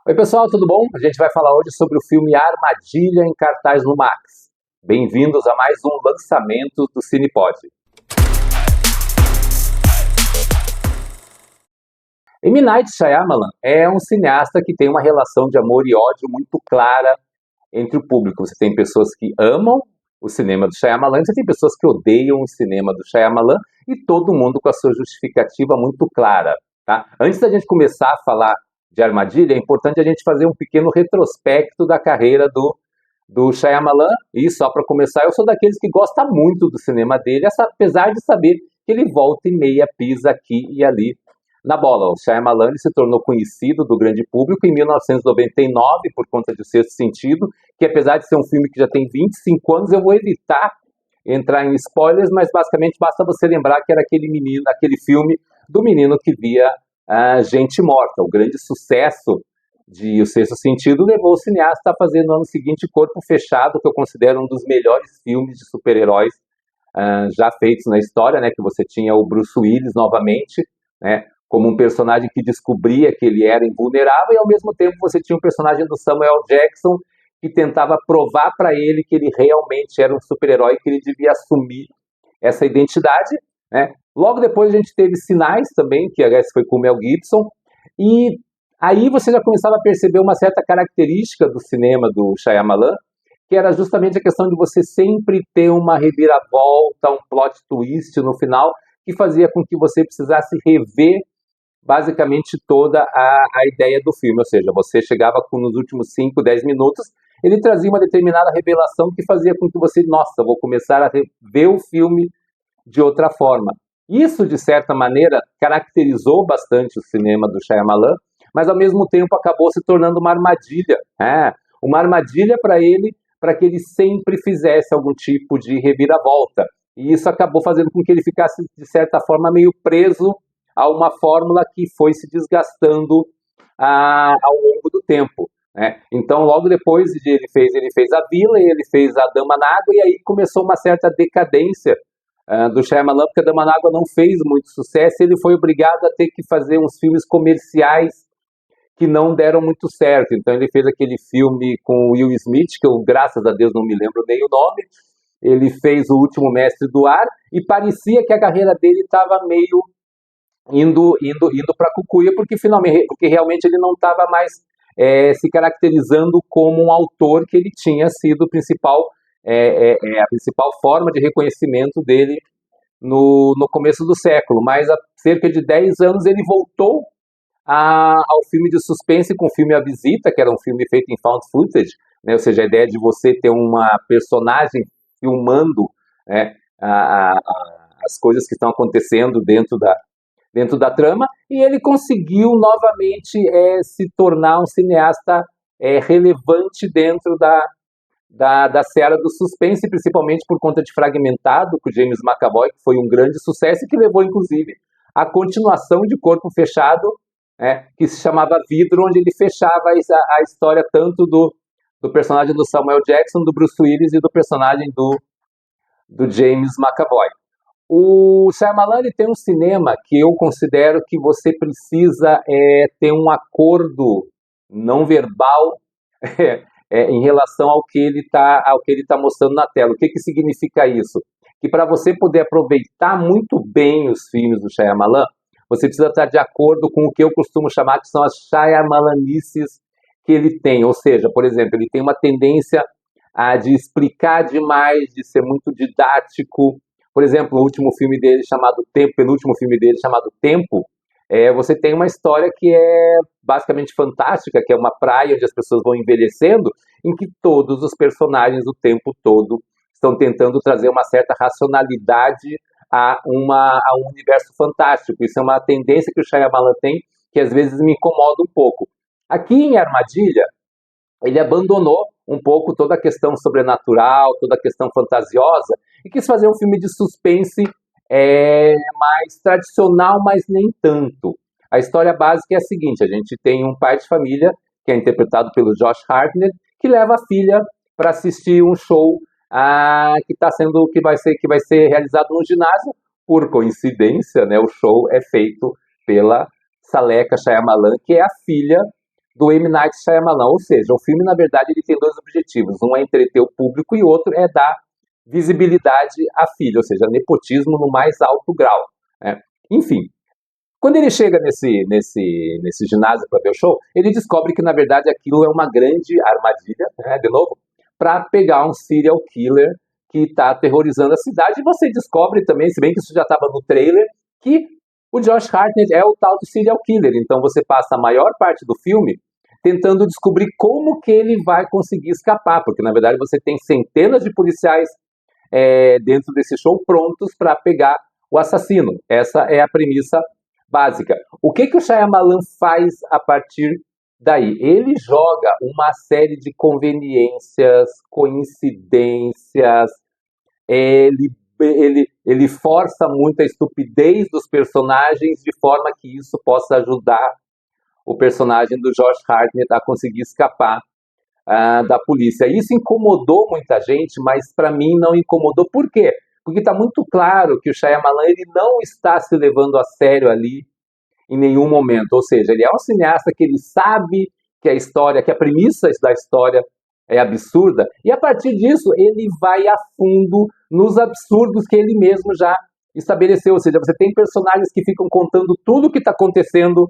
Oi pessoal, tudo bom? A gente vai falar hoje sobre o filme Armadilha em cartaz no Max. Bem-vindos a mais um lançamento do Cinepod. M. Night Shyamalan é um cineasta que tem uma relação de amor e ódio muito clara entre o público. Você tem pessoas que amam o cinema do Shyamalan, você tem pessoas que odeiam o cinema do Shyamalan e todo mundo com a sua justificativa muito clara. Tá? Antes da gente começar a falar de Armadilha, é importante a gente fazer um pequeno retrospecto da carreira do Shyamalan. E só para começar, eu sou daqueles que gosta muito do cinema dele, apesar de saber que ele volta e meia pisa aqui e ali na bola. O Shyamalan se tornou conhecido do grande público em 1999 por conta de O Sexto Sentido, que apesar de ser um filme que já tem 25 anos, eu vou evitar entrar em spoilers, mas basicamente basta você lembrar que era aquele filme do menino que via gente morta. O grande sucesso de O Sexto Sentido levou o cineasta a fazer no ano seguinte Corpo Fechado, que eu considero um dos melhores filmes de super-heróis já feitos na história, né? Que você tinha o Bruce Willis novamente, né? Como um personagem que descobria que ele era invulnerável, e ao mesmo tempo você tinha um personagem do Samuel Jackson que tentava provar para ele que ele realmente era um super-herói, que ele devia assumir essa identidade, né? Logo depois a gente teve Sinais também, que aliás foi com o Mel Gibson, e aí você já começava a perceber uma certa característica do cinema do Shyamalan, que era justamente a questão de você sempre ter uma reviravolta, um plot twist no final, que fazia com que você precisasse rever basicamente toda a ideia do filme, ou seja, você chegava nos últimos 5, 10 minutos, ele trazia uma determinada revelação que fazia com que você, nossa, vou começar a ver o filme de outra forma. Isso, de certa maneira, caracterizou bastante o cinema do Shyamalan, mas ao mesmo tempo acabou se tornando uma armadilha, uma armadilha para ele, para que ele sempre fizesse algum tipo de reviravolta. E isso acabou fazendo com que ele ficasse, de certa forma, meio preso a uma fórmula que foi se desgastando ao longo do tempo, né? Então, logo depois ele fez A Vila, ele fez A Dama na Água, e aí começou uma certa decadência do Shyamalan, porque A Dama na Água não fez muito sucesso, ele foi obrigado a ter que fazer uns filmes comerciais que não deram muito certo. Então ele fez aquele filme com o Will Smith, que eu, graças a Deus, não me lembro nem o nome. Ele fez O Último Mestre do Ar, e parecia que a carreira dele estava meio indo para a cucuia, porque realmente ele não estava mais se caracterizando como um autor que ele tinha sido a principal forma de reconhecimento dele no começo do século. Mas há cerca de 10 anos ele voltou ao filme de suspense com o filme A Visita, que era um filme feito em found footage, né? Ou seja, a ideia de você ter uma personagem filmando, né, as coisas que estão acontecendo dentro da trama, e ele conseguiu novamente se tornar um cineasta relevante dentro da seara do suspense, principalmente por conta de Fragmentado, com James McAvoy, que foi um grande sucesso e que levou, inclusive, à continuação de Corpo Fechado, que se chamava Vidro, onde ele fechava a história tanto do personagem do Samuel Jackson, do Bruce Willis e do personagem do James McAvoy. O Shyamalan tem um cinema que eu considero que você precisa ter um acordo não verbal em relação ao que ele tá mostrando na tela. O que significa isso? Que para você poder aproveitar muito bem os filmes do Shyamalan, você precisa estar de acordo com o que eu costumo chamar que são as Shyamalanices que ele tem. Ou seja, por exemplo, ele tem uma tendência de explicar demais, de ser muito didático. Por exemplo, o último filme dele chamado Tempo, penúltimo filme dele chamado Tempo, você tem uma história que é basicamente fantástica, que é uma praia onde as pessoas vão envelhecendo, em que todos os personagens o tempo todo estão tentando trazer uma certa racionalidade a um universo fantástico. Isso é uma tendência que o Shyamalan tem, que às vezes me incomoda um pouco. Aqui em Armadilha, ele abandonou um pouco toda a questão sobrenatural, toda a questão fantasiosa, e quis fazer um filme de suspense mais tradicional, mas nem tanto. A história básica é a seguinte: a gente tem um pai de família, que é interpretado pelo Josh Hartnett, que leva a filha para assistir um show que vai ser realizado no ginásio. Por coincidência, né, o show é feito pela Saleha Shyamalan, que é a filha do M. Night Shyamalan. Ou seja, o filme, na verdade, ele tem dois objetivos. Um é entreter o público e o outro é dar visibilidade à filha, ou seja, nepotismo no mais alto grau, né? Enfim, quando ele chega nesse ginásio para ver o show, ele descobre que, na verdade, aquilo é uma grande armadilha, né, de novo, para pegar um serial killer que está aterrorizando a cidade. E você descobre também, se bem que isso já estava no trailer, que o Josh Hartnett é o tal do serial killer. Então você passa a maior parte do filme tentando descobrir como que ele vai conseguir escapar, porque, na verdade, você tem centenas de policiais dentro desse show prontos para pegar o assassino. Essa é a premissa básica. O que o Shyamalan faz a partir daí? Ele joga uma série de conveniências, coincidências, ele força muito a estupidez dos personagens de forma que isso possa ajudar o personagem do Josh Hartnett a conseguir escapar da polícia. Isso incomodou muita gente, mas para mim não incomodou. Por quê? Porque está muito claro que o Shyamalan ele não está se levando a sério ali em nenhum momento. Ou seja, ele é um cineasta que ele sabe que a premissa da história é absurda, e a partir disso ele vai a fundo nos absurdos que ele mesmo já estabeleceu. Ou seja, você tem personagens que ficam contando tudo o que está acontecendo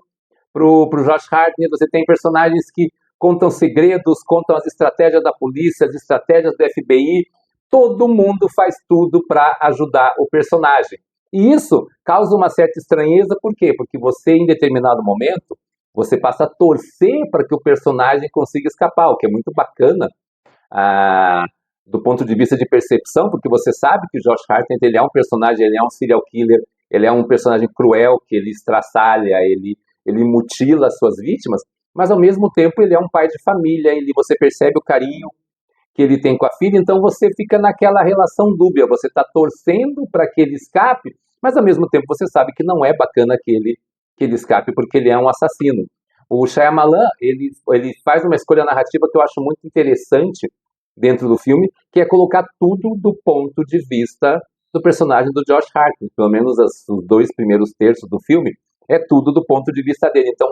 pro Josh Hartnett, você tem personagens que contam segredos, contam as estratégias da polícia, as estratégias do FBI, todo mundo faz tudo para ajudar o personagem. E isso causa uma certa estranheza, por quê? Porque você, em determinado momento, você passa a torcer para que o personagem consiga escapar, o que é muito bacana do ponto de vista de percepção, porque você sabe que o Josh Hartnett ele é um personagem, ele é um serial killer, ele é um personagem cruel, que ele estraçalha, ele mutila as suas vítimas, mas ao mesmo tempo ele é um pai de família, você percebe o carinho que ele tem com a filha, então você fica naquela relação dúbia, você está torcendo para que ele escape, mas ao mesmo tempo você sabe que não é bacana que ele escape, porque ele é um assassino. O Shyamalan, ele faz uma escolha narrativa que eu acho muito interessante dentro do filme, que é colocar tudo do ponto de vista do personagem do Josh Hartnett, pelo menos os 2 primeiros terços do filme, é tudo do ponto de vista dele. Então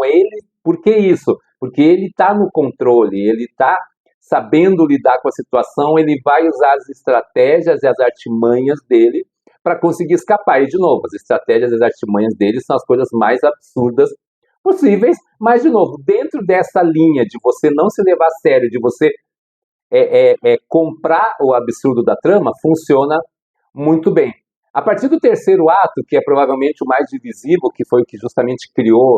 por que isso? Porque ele está no controle, ele está sabendo lidar com a situação, ele vai usar as estratégias e as artimanhas dele para conseguir escapar. E, de novo, as estratégias e as artimanhas dele são as coisas mais absurdas possíveis, mas, de novo, dentro dessa linha de você não se levar a sério, de você comprar o absurdo da trama, funciona muito bem. A partir do terceiro ato, que é provavelmente o mais divisivo, que foi o que justamente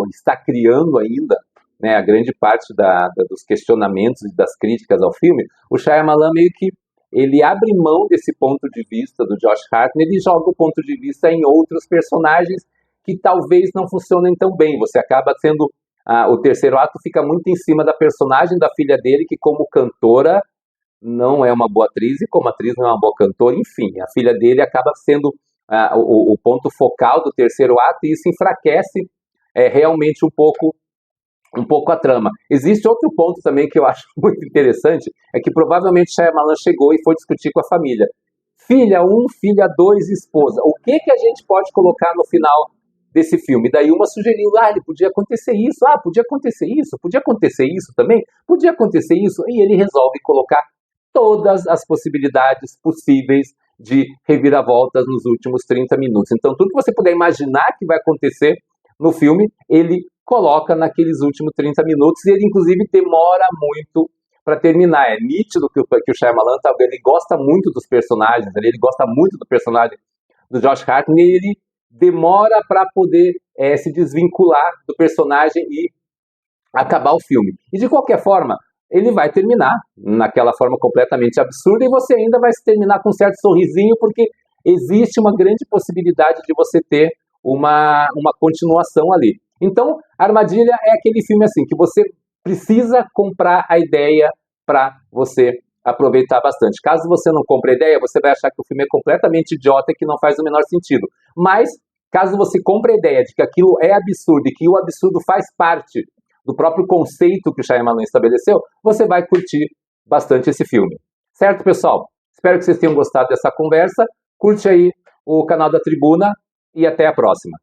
está criando ainda, né, a grande parte dos questionamentos e das críticas ao filme, o Shyamalan meio que ele abre mão desse ponto de vista do Josh Hartnett e joga o ponto de vista em outros personagens que talvez não funcionem tão bem. Você acaba sendo... o terceiro ato fica muito em cima da personagem da filha dele, que como cantora não é uma boa atriz, e como atriz não é uma boa cantora, enfim, a filha dele acaba sendo o ponto focal do terceiro ato, e isso enfraquece realmente um pouco a trama. Existe outro ponto também que eu acho muito interessante, é que provavelmente Shyamalan chegou e foi discutir com a família. Filha 1, filha 2, esposa. O que a gente pode colocar no final desse filme? Daí uma sugeriu, ele podia acontecer isso, podia acontecer isso, podia acontecer isso também, podia acontecer isso, e ele resolve colocar todas as possibilidades possíveis de reviravoltas nos últimos 30 minutos. Então, tudo que você puder imaginar que vai acontecer no filme, ele coloca naqueles últimos 30 minutos, e ele, inclusive, demora muito para terminar. É nítido que o Shyamalan, ele gosta muito dos personagens, ele gosta muito do personagem do Josh Hartnett, e ele demora para poder se desvincular do personagem e acabar o filme. E, de qualquer forma, ele vai terminar naquela forma completamente absurda, e você ainda vai se terminar com um certo sorrisinho, porque existe uma grande possibilidade de você ter uma continuação ali. Então, Armadilha é aquele filme assim, que você precisa comprar a ideia para você aproveitar bastante. Caso você não compre a ideia, você vai achar que o filme é completamente idiota e que não faz o menor sentido. Mas, caso você compre a ideia de que aquilo é absurdo e que o absurdo faz parte do próprio conceito que o Shyamalan estabeleceu, você vai curtir bastante esse filme. Certo, pessoal? Espero que vocês tenham gostado dessa conversa. Curte aí o canal da Tribuna e até a próxima.